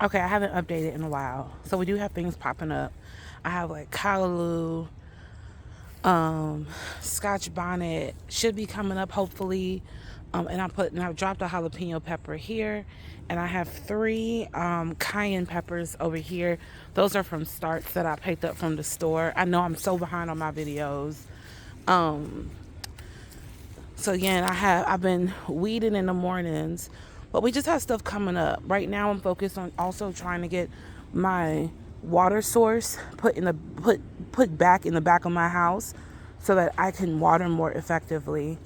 Okay, I haven't updated in a while. So we do have things popping up. I have like callaloo, um, Scotch bonnet should be coming up hopefully. And I've dropped a jalapeno pepper here, and I have three cayenne peppers over here. Those are from starts that I picked up from the store. I know I'm so behind on my videos. Um, so again, I've been weeding in the mornings, but we just have stuff coming up. Right now, I'm focused on also trying to get my water source put back in the back of my house so that I can water more effectively.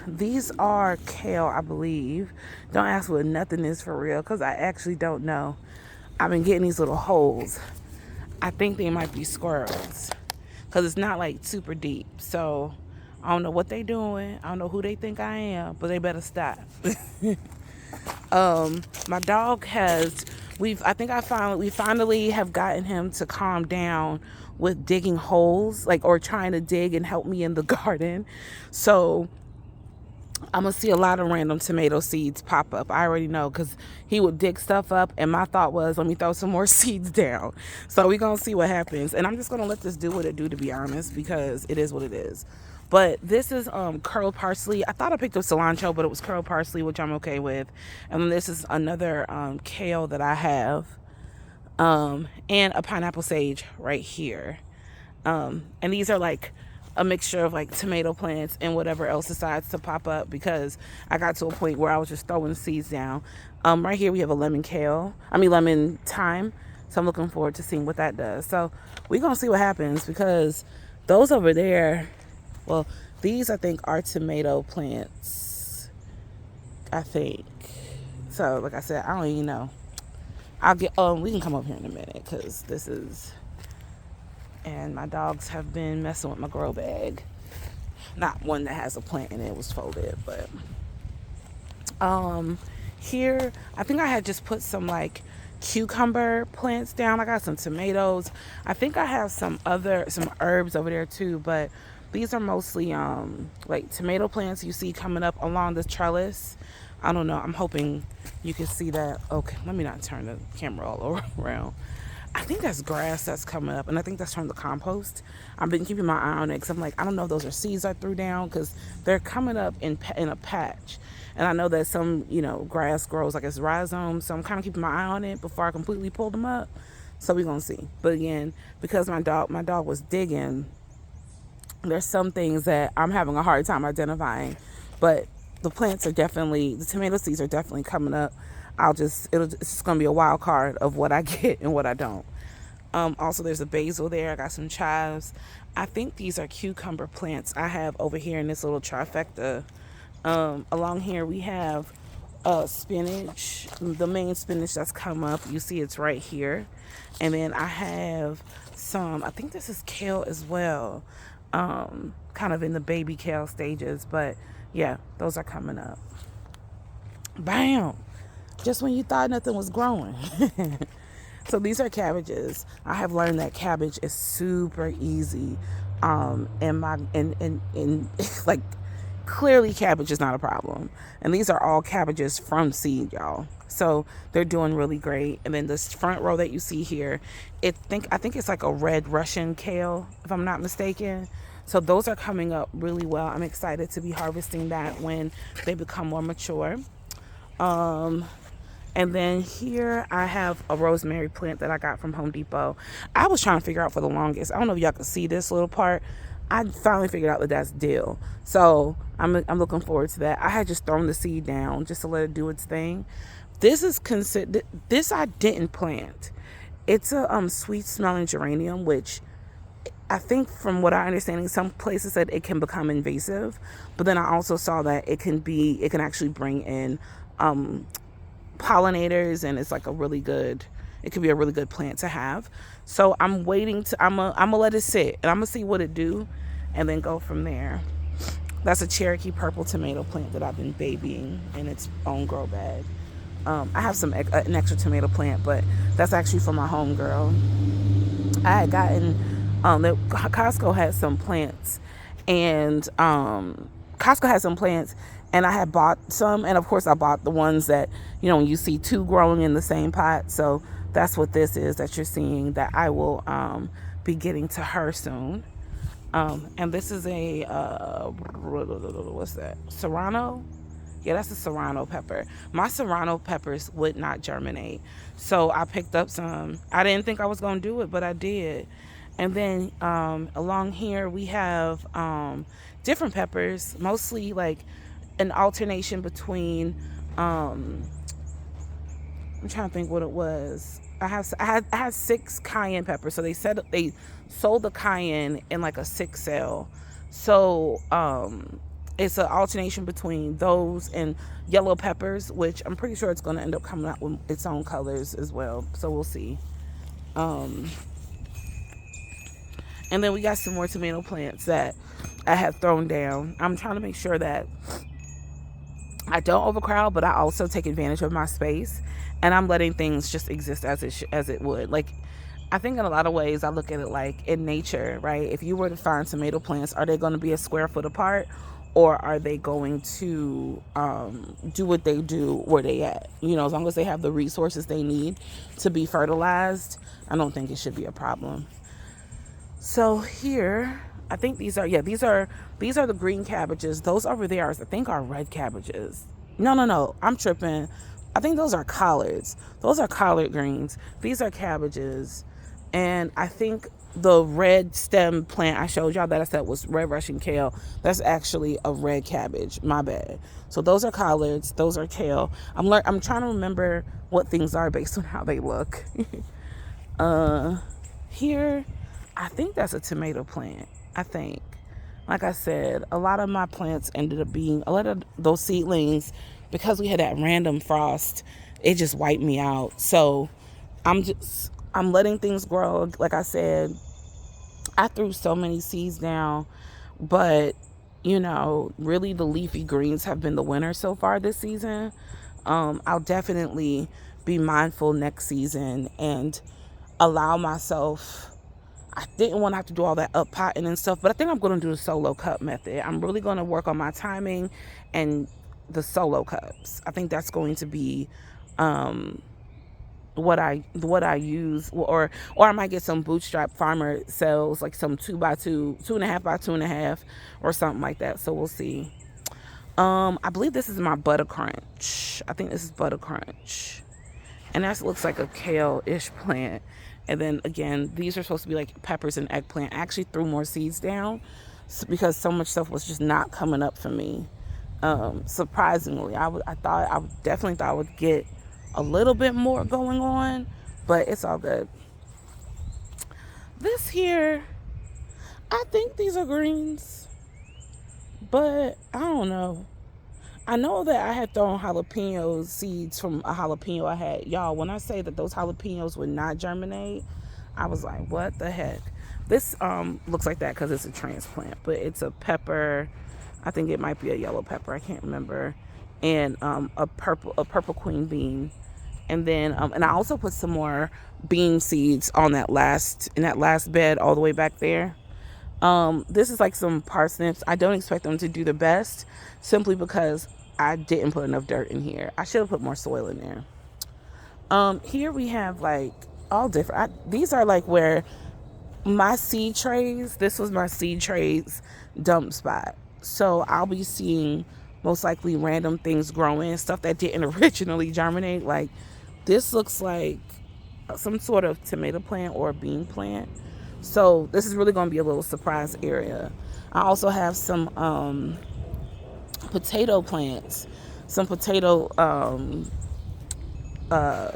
These are kale, I believe. Don't ask what nothing is for real, because I actually don't know. I've been getting these little holes. I think they might be squirrels, because it's not like super deep. So I don't know what they doing. I don't know who they think I am, but they better stop. My dog has we finally have gotten him to calm down with digging holes, like, or trying to dig and help me in the garden. So I'm gonna see a lot of random tomato seeds pop up. I already know, because he would dig stuff up, and my thought was, let me throw some more seeds down. So we're gonna see what happens, and I'm just gonna let this do what it do, to be honest, because it is what it is. But this is curled parsley. I thought I picked up cilantro, but it was curled parsley, which I'm okay with. And then this is another kale that I have, and a pineapple sage right here. And these are like a mixture of like tomato plants and whatever else decides to pop up, because I got to a point where I was just throwing seeds down. Right here we have a lemon thyme. So I'm looking forward to seeing what that does. So we're going to see what happens, because those over there, well, these I think are tomato plants, I think. So like I said, I don't even know. We can come up here in a minute, because this is, and my dogs have been messing with my grow bag. Not one that has a plant in it, it was folded, but here I think I had just put some like cucumber plants down. I got some tomatoes. I think I have some herbs over there too, but these are mostly like tomato plants you see coming up along the trellis. I don't know. I'm hoping you can see that. Okay, let me not turn the camera all around. I think that's grass that's coming up, and I think that's from the compost. I've been keeping my eye on it, because I'm like, I don't know if those are seeds I threw down, because they're coming up in a patch. And I know that some, grass grows like it's rhizomes, so I'm kind of keeping my eye on it before I completely pull them up. So we're going to see. But again, because my dog was digging, there's some things that I'm having a hard time identifying. But the tomato seeds are definitely coming up. It's just going to be a wild card of what I get and what I don't. Also, there's a basil there. I got some chives. I think these are cucumber plants I have over here in this little trifecta. Along here we have spinach, the main spinach that's come up. You see it's right here. And then I have I think this is kale as well. Kind of in the baby kale stages. But yeah, those are coming up. Bam! Just when you thought nothing was growing. So these are cabbages. I have learned that cabbage is super easy. And like, clearly cabbage is not a problem. And these are all cabbages from seed, y'all. So they're doing really great. And then this front row that you see here, I think it's like a red Russian kale, if I'm not mistaken. So those are coming up really well. I'm excited to be harvesting that when they become more mature. And then here I have a rosemary plant that I got from Home Depot. I was trying to figure out for the longest. I don't know if y'all can see this little part. I finally figured out that that's dill. So I'm looking forward to that. I had just thrown the seed down just to let it do its thing. This I didn't plant. It's a sweet smelling geranium, which I think from what I understand, some places said it can become invasive. But then I also saw that it can actually bring in pollinators, and it's like it could be a really good plant to have. So I'm gonna let it sit, and I'm gonna see what it do, and then go from there. That's a Cherokee purple tomato plant that I've been babying in its own grow bag. I have an extra tomato plant, but that's actually for my home girl. I had gotten Costco had some plants, and And I had bought some, and of course I bought the ones that, you see two growing in the same pot. So that's what this is that you're seeing, that I will be getting to her soon. And this is a what's that, serrano? Yeah, that's a serrano pepper. My serrano peppers would not germinate, so I picked up some. I didn't think I was going to do it, but I did. And then along here we have different peppers, mostly like an alternation between. I'm trying to think what it was. I had 6 cayenne peppers. So they said they sold the cayenne in like a 6 cell. So it's an alternation between those and yellow peppers, which I'm pretty sure it's going to end up coming out with its own colors as well. So we'll see. Um, and then we got some more tomato plants that I had thrown down. I'm trying to make sure that I don't overcrowd, but I also take advantage of my space, and I'm letting things just exist as it would. Like, I think in a lot of ways I look at it like in nature, right? If you were to find tomato plants, are they going to be a square foot apart, or are they going to do what they do where they at? As long as they have the resources they need to be fertilized, I don't think it should be a problem. So here, I think these are the green cabbages. Those over there, I think, are red cabbages. No, I'm tripping. I think those are collards. Those are collard greens. These are cabbages, and I think the red stem plant I showed y'all that I said was red Russian kale, that's actually a red cabbage. My bad. So those are collards. Those are kale. I'm trying to remember what things are based on how they look. Here, I think that's a tomato plant. I think. Like I said, a lot of my plants ended up being, a lot of those seedlings, because we had that random frost, it just wiped me out. So I'm letting things grow. Like I said, I threw so many seeds down, but really the leafy greens have been the winner so far this season. I'll definitely be mindful next season and allow myself. I didn't want to have to do all that up potting and stuff, but I think I'm going to do the solo cup method. I'm really going to work on my timing and the solo cups. I think that's going to be what I use, or I might get some bootstrap farmer cells, like some 2x2, 2.5x2.5, or something like that. So we'll see. I believe this is my butter crunch. I think this is butter crunch, and that looks like a kale-ish plant. And then again, these are supposed to be like peppers and eggplant. I actually threw more seeds down because so much stuff was just not coming up for me. Surprisingly, I definitely thought I would get a little bit more going on, but it's all good. This here, I think these are greens, but I don't know. I know that I had thrown jalapeno seeds from a jalapeno I had. Y'all, when I say that those jalapenos would not germinate, I was like, what the heck? This looks like that because it's a transplant, but it's a pepper. I think it might be a yellow pepper. I can't remember. And a purple queen bean. And then and I also put some more bean seeds on that last bed all the way back there. This is like some parsnips. I don't expect them to do the best simply because I didn't put enough dirt in here. I should have put more soil in there. Here we have like all different. These are like where my seed trays, this was my seed trays dump spot. So I'll be seeing most likely random things growing, stuff that didn't originally germinate. Like this looks like some sort of tomato plant or a bean plant. So this is really going to be a little surprise area. I also have some potato plants, some potato, I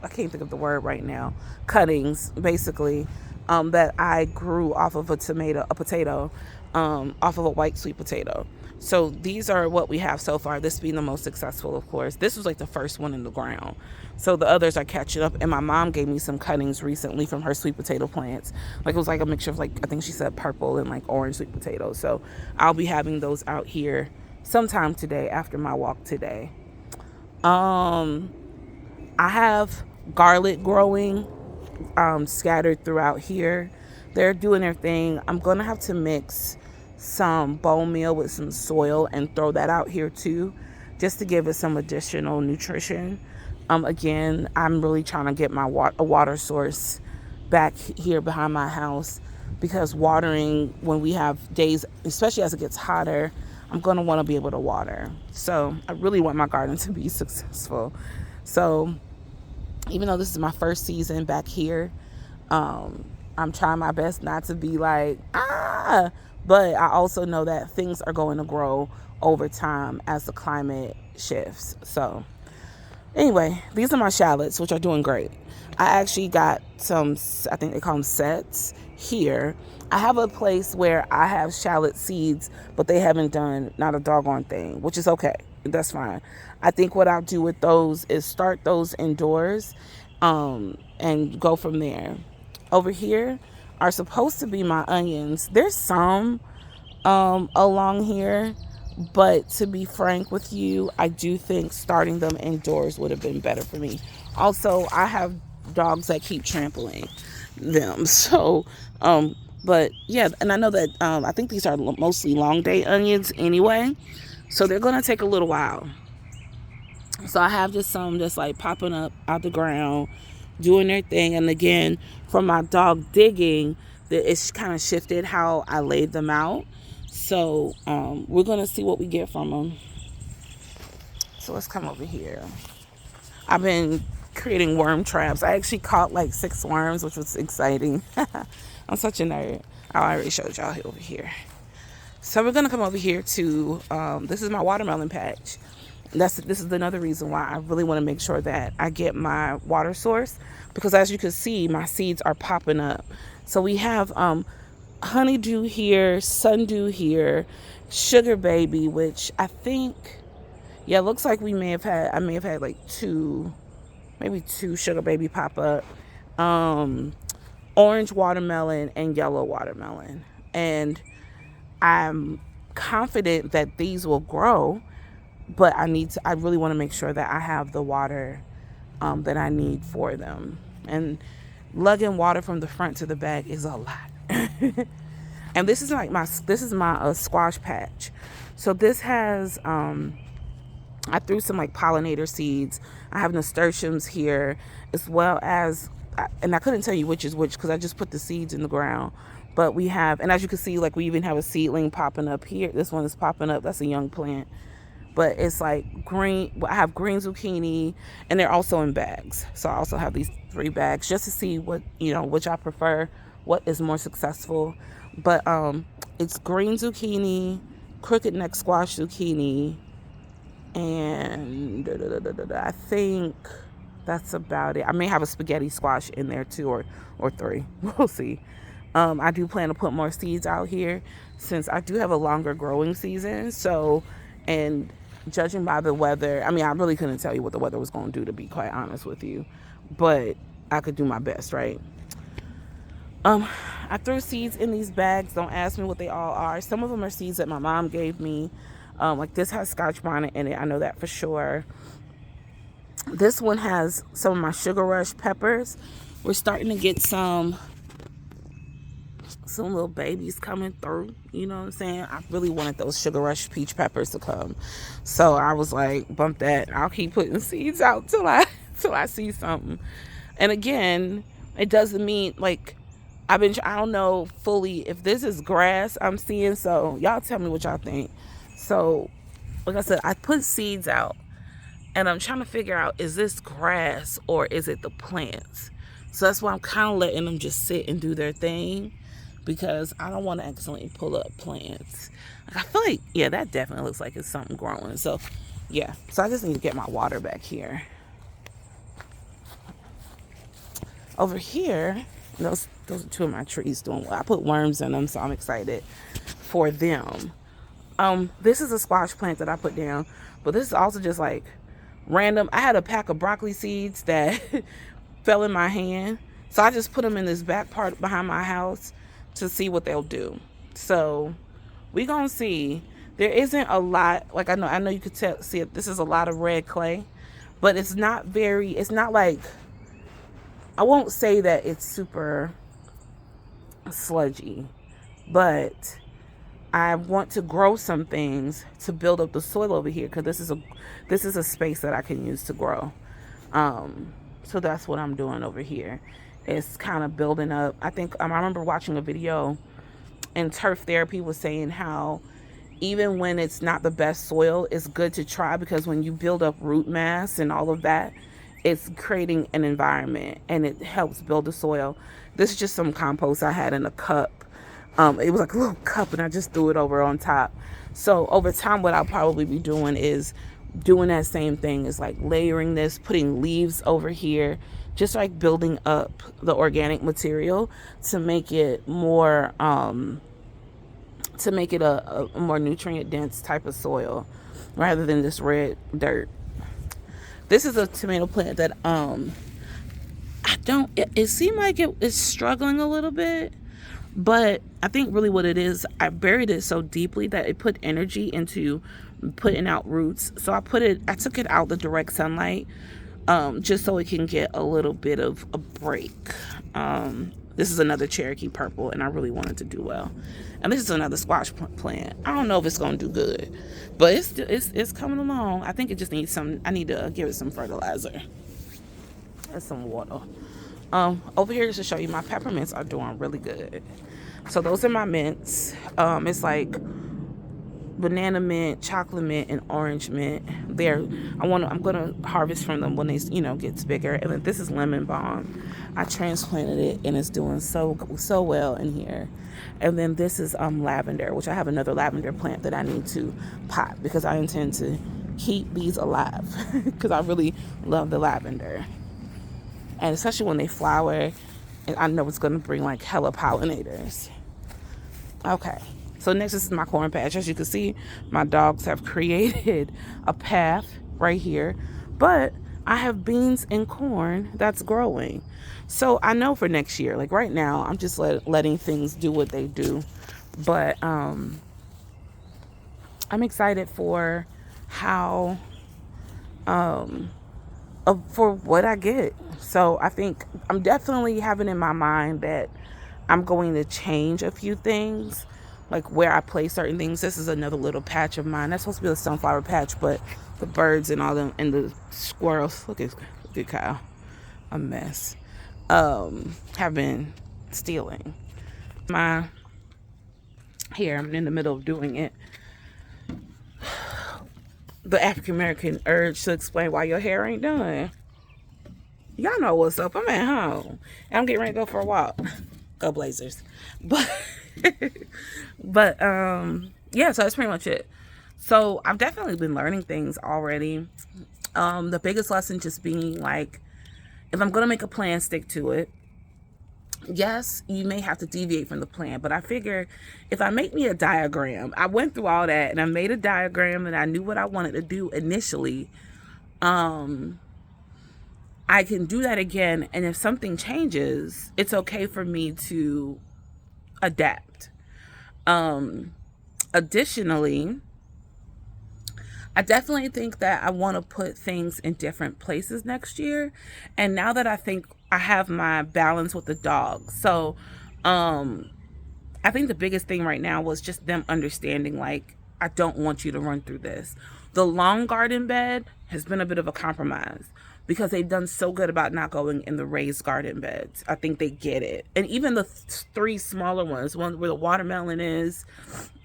can't think of the word right now, cuttings basically, that I grew off of a potato, off of a white sweet potato. So these are what we have so far. This being the most successful, of course. This was like the first one in the ground. So the others are catching up. And my mom gave me some cuttings recently from her sweet potato plants. Like it was like a mixture of like, I think she said purple and like orange sweet potatoes. So I'll be having those out here sometime today after my walk today. I have garlic growing scattered throughout here. They're doing their thing. I'm going to have to mix some bone meal with some soil and throw that out here too, just to give it some additional nutrition. Again, I'm really trying to get my a water source back here behind my house, because watering when we have days, especially as it gets hotter, I'm going to want to be able to water. So I really want my garden to be successful. So even though this is my first season back here, I'm trying my best not to be like, but I also know that things are going to grow over time as the climate shifts. So anyway, these are my shallots, which are doing great. I actually got some, I think they call them sets here. I have a place where I have shallot seeds, but they haven't done not a doggone thing, which is okay. That's fine. I think what I'll do with those is start those indoors, and go from there. Over here are supposed to be my onions. There's some along here, but to be frank with you, I do think starting them indoors would have been better for me. Also, I have dogs that keep trampling them. So, but yeah, and I know that I think these are mostly long day onions anyway, so they're gonna take a little while. So I have just some just like popping up out the ground, doing their thing. And again, from my dog digging, it's kind of shifted how I laid them out. So we're gonna see what we get from them. So let's come over here. I've been creating worm traps. I actually caught like 6 worms, which was exciting. I'm such a nerd. I already showed y'all over here. So we're gonna come over here to this is my watermelon patch. This is another reason why I really want to make sure that I get my water source, because as you can see, my seeds are popping up. So we have honeydew here, sundew here, sugar baby, which I think, yeah, it looks like I may have had like maybe two sugar baby pop up, orange watermelon and yellow watermelon. And I'm confident that these will grow, but I really want to make sure that I have the water that I need for them. And lugging water from the front to the back is a lot. And this is my squash patch. So this has I threw some like pollinator seeds. I have nasturtiums here, as well as, and I couldn't tell you which is which because I just put the seeds in the ground. But we have, and as you can see, like we even have a seedling popping up here. This one is popping up. That's a young plant. But it's like green. I have green zucchini, and they're also in bags. So I also have these 3 bags just to see which I prefer, what is more successful. But it's green zucchini, crooked neck squash zucchini, and I think that's about it. I may have a spaghetti squash in there too, or 3. We'll see. I do plan to put more seeds out here since I do have a longer growing season. So, and judging by the weather, I mean, I really couldn't tell you what the weather was going to do, to be quite honest with you, but I could do my best, right? I threw seeds in these bags. Don't ask me what they all are. Some of them are seeds that my mom gave me. Like this has Scotch bonnet in it. I know that for sure. This one has some of my sugar rush peppers. We're starting to get some little babies coming through. You know what I'm saying? I really wanted those sugar rush peach peppers to come. So I was like, bump that. I'll keep putting seeds out till I see something. And again, it doesn't mean like I don't know fully if this is grass I'm seeing. So y'all tell me what y'all think. So like I said, I put seeds out and I'm trying to figure out, is this grass or is it the plants? So that's why I'm kind of letting them just sit and do their thing, because I don't want to accidentally pull up plants. Like, I feel like, yeah, that definitely looks like it's something growing. So yeah, so I just need to get my water back here. Over here, those are 2 of my trees doing well. I put worms in them, so I'm excited for them. This is a squash plant that I put down, but this is also just like random. I had a pack of broccoli seeds that fell in my hand, so I just put them in this back part behind my house to see what they'll do. So we gonna see. There isn't a lot, like I know you could see it. This is a lot of red clay, but it's not like, I won't say that it's super sludgy, but I want to grow some things to build up the soil over here, because this is a space that I can use to grow. So that's what I'm doing over here. It's kind of building up. I think I remember watching a video, and turf therapy was saying how even when it's not the best soil, it's good to try, because when you build up root mass and all of that, it's creating an environment and it helps build the soil. This is just some compost I had in a cup. It was like a little cup, and I just threw it over on top. So over time, what I'll probably be doing is doing that same thing, is like layering this, putting leaves over here, just like building up the organic material to make it more a more nutrient dense type of soil, rather than this red dirt. This is a tomato plant that I don't it seemed like it is struggling a little bit, but I think really what it is, I buried it so deeply that it put energy into putting out roots. So I took it out the direct sunlight, just so it can get a little bit of a break. This is another Cherokee purple, and I really wanted to do well. And this is another squash plant. I don't know if it's gonna do good, but it's coming along. I think it just needs some. I need to give it some fertilizer and some water. Over here, just to show you, my peppermints are doing really good. So those are my mints. It's like banana mint, chocolate mint, and orange mint. I'm gonna harvest from them when they gets bigger. And then this is lemon balm. I transplanted it, and it's doing so well in here. And then this is lavender, which I have another lavender plant that I need to pot, because I intend to keep these alive because I really love the lavender, and especially when they flower, and I know it's gonna bring like hella pollinators. Okay. So next, this is my corn patch. As you can see, my dogs have created a path right here, but I have beans and corn that's growing. So I know for next year, like right now, I'm just letting things do what they do. But I'm excited for how, for what I get. So I think I'm definitely having in my mind that I'm going to change a few things, like where I place certain things. This is another little patch of mine. That's supposed to be a sunflower patch, but the birds and all them and the squirrels, look at Kyle, a mess, have been stealing my hair. I'm in the middle of doing it. The African American urge to explain why your hair ain't done. Y'all know what's up. I'm at home and I'm getting ready to go for a walk. Go Blazers. But yeah, so that's pretty much it. So I've definitely been learning things already. The biggest lesson just being like, if I'm gonna make a plan, stick to it. Yes, you may have to deviate from the plan, but I figure if I make me a diagram, I went through all that and I made a diagram and I knew what I wanted to do initially. I can do that again, and if something changes, it's okay for me to adapt. Additionally, I definitely think that I want to put things in different places next year. And now that I think I have my balance with the dog. So, I think the biggest thing right now was just them understanding, like, I don't want you to run through this. The long garden bed has been a bit of a compromise, because they've done so good about not going in the raised garden beds. I think they get it. And even the three smaller ones, one where the watermelon is,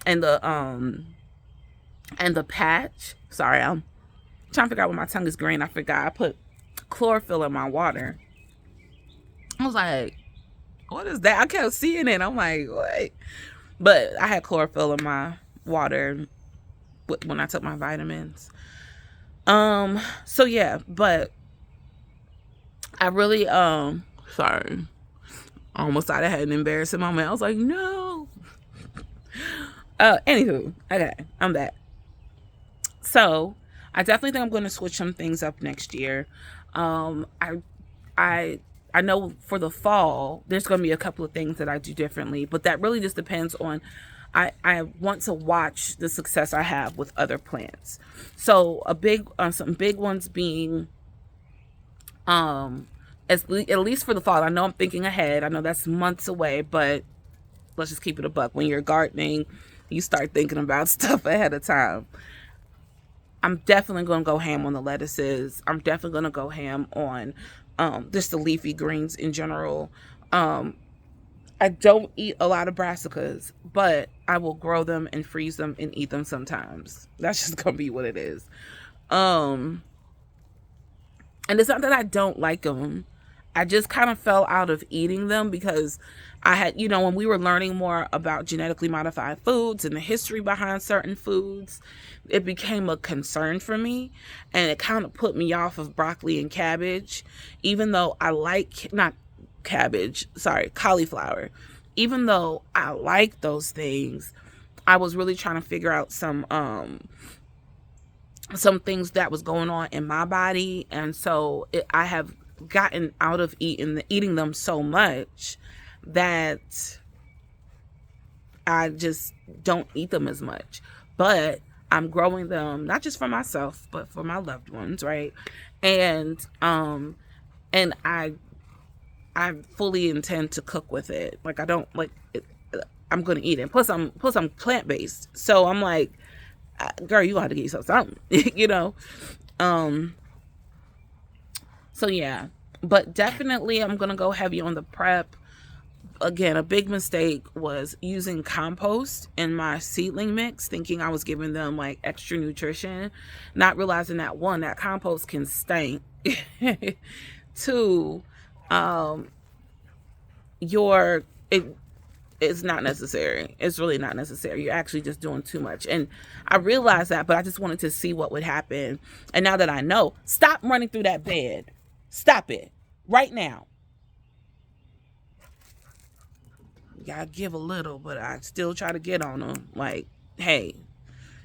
and the patch. Sorry, I'm trying to figure out when my tongue is green. I forgot I put chlorophyll in my water. I was like, what is that? I kept seeing it. I'm like, what? But I had chlorophyll in my water when I took my vitamins. So yeah, but I really, sorry. I almost thought I had an embarrassing moment. I was like, no. Anywho, okay, I'm back. So I definitely think I'm going to switch some things up next year. I know for the fall, there's going to be a couple of things that I do differently, but that really just depends on, I want to watch the success I have with other plants. So some big ones being, at least for the fall. I know I'm thinking ahead. I know that's months away, but let's just keep it a buck. When you're gardening, You start thinking about stuff ahead of time. I'm definitely going to go ham on the lettuces. I'm definitely going to go ham on just the leafy greens in general. I don't eat a lot of brassicas, but I will grow them and freeze them and eat them sometimes. That's just going to be what it is. Um, and it's not that I don't like them. I just kind of fell out of eating them because I had, when we were learning more about genetically modified foods and the history behind certain foods, it became a concern for me, and it kind of put me off of broccoli and cabbage, even though I like, not cabbage, sorry, cauliflower. Even though I like those things, I was really trying to figure out some things that was going on in my body, and so I have gotten out of eating them so much that I just don't eat them as much. But I'm growing them not just for myself, but for my loved ones, right? And and I fully intend to cook with it. Like, I don't like it, I'm gonna eat it. Plus I'm plant based, so I'm like, girl, you gonna have to get yourself something, So yeah, but definitely I'm gonna go heavy on the prep. Again, a big mistake was using compost in my seedling mix, thinking I was giving them like extra nutrition, not realizing that, one, that compost can stink. Two, um, it's not necessary. It's really not necessary. You're actually just doing too much. And I realized that, but I just wanted to see what would happen. And now that I know, stop running through that bed. Stop it right now. I give a little, but I still try to get on them. Like, hey.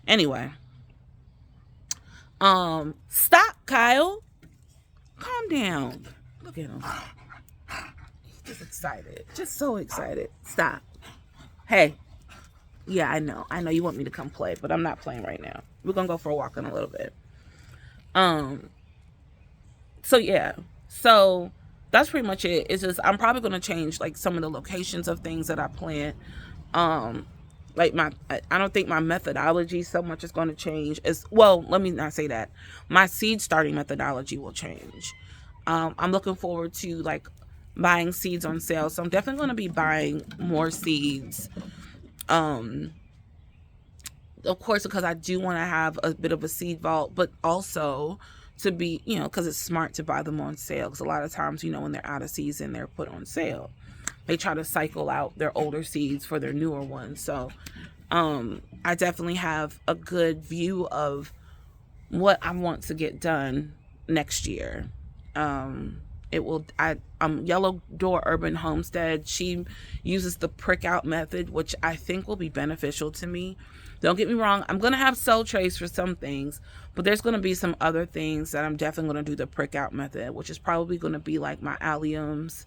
Anyway. Stop, Kyle. Calm down. Look at him. He's just excited. Just so excited. Stop. Hey. Yeah, I know. I know you want me to come play, but I'm not playing right now. We're gonna go for a walk in a little bit. So yeah. So that's pretty much it. It's just, I'm probably gonna change like some of the locations of things that I plant. Like I don't think my methodology so much is going to change. As well, let me not say that. My seed starting methodology will change. I'm looking forward to like buying seeds on sale, so I'm definitely going to be buying more seeds. Of course, because I do want to have a bit of a seed vault, but also to be, because it's smart to buy them on sale. Because a lot of times, when they're out of season, they're put on sale. They try to cycle out their older seeds for their newer ones. So I definitely have a good view of what I want to get done next year. Yellow Door Urban Homestead, she uses the prick out method, which I think will be beneficial to me. Don't get me wrong, I'm going to have cell trays for some things, but there's going to be some other things that I'm definitely going to do the prick out method, which is probably going to be like my alliums.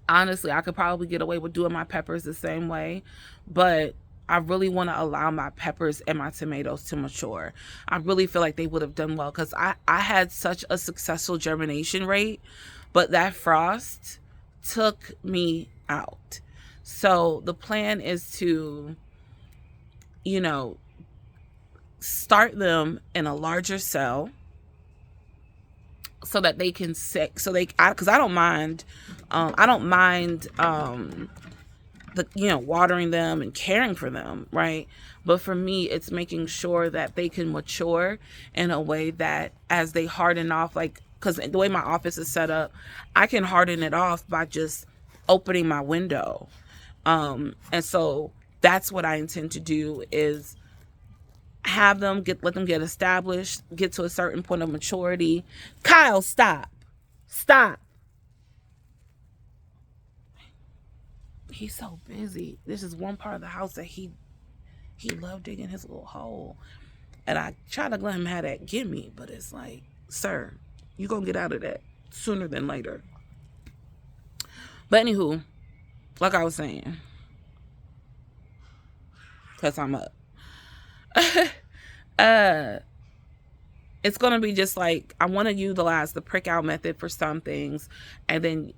Honestly, I could probably get away with doing my peppers the same way, but I really want to allow my peppers and my tomatoes to mature. I really feel like they would have done well because I had such a successful germination rate, but that frost took me out. So the plan is to, start them in a larger cell so that they can sit, because I don't mind, watering them and caring for them, right? But for me, it's making sure that they can mature in a way that as they harden off, like, because the way my office is set up, I can harden it off by just opening my window. And so that's what I intend to do, is have them let them get established, get to a certain point of maturity. Kyle, stop. He's so busy. This is one part of the house that he loved digging his little hole. And I try to let him have that gimme, but it's like, sir, you're going to get out of that sooner than later. But anywho, like I was saying, because I'm up. it's going to be just like, I want to utilize the prick out method for some things, and then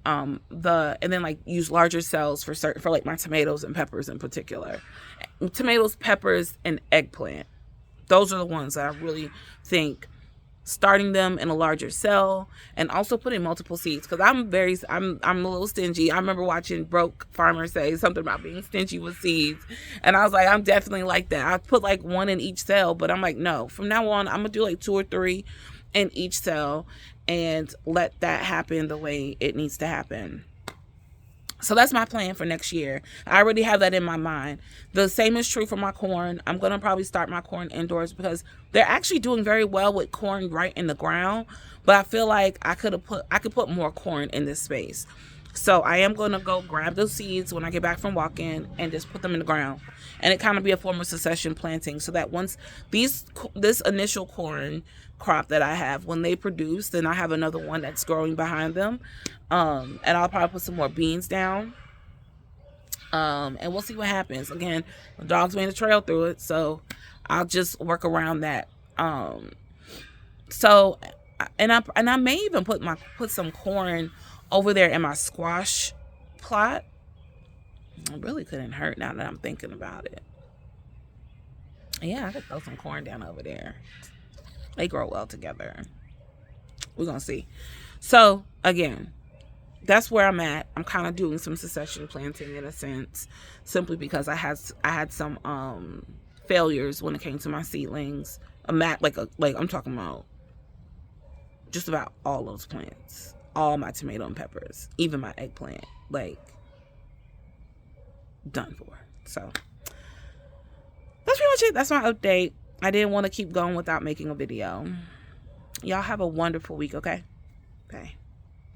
like use larger cells for certain, for like my tomatoes and peppers in particular. Tomatoes, peppers, and eggplant. Those are the ones that I really think starting them in a larger cell, and also putting multiple seeds, because I'm a little stingy. I remember watching Broke Farmer say something about being stingy with seeds, and I was like, I'm definitely like that. I put like one in each cell, but I'm like, no, from now on I'm gonna do like 2 or 3 in each cell and let that happen the way it needs to happen. So that's my plan for next year. I already have that in my mind. The same is true for my corn. I'm going to probably start my corn indoors because they're actually doing very well with corn right in the ground. But I feel like I could put more corn in this space. So I am going to go grab those seeds when I get back from walking and just put them in the ground. And it kind of be a form of succession planting, so that once this initial corn crop that I have, when they produce, then I have another one that's growing behind them. And I'll probably put some more beans down. And we'll see what happens. Again, the dogs made a trail through it, so I'll just work around that. So, and I may even put some corn over there in my squash plot. It really couldn't hurt now that I'm thinking about it. Yeah, I could throw some corn down over there. They grow well together. We're gonna see. So again, that's where I'm at. I'm kind of doing some succession planting in a sense, simply because I had some failures when it came to my seedlings. I'm talking about just about all those plants, all my tomato and peppers, even my eggplant, like done for. So that's pretty much it. That's my update. I didn't want to keep going without making a video. Y'all have a wonderful week, okay? Bye.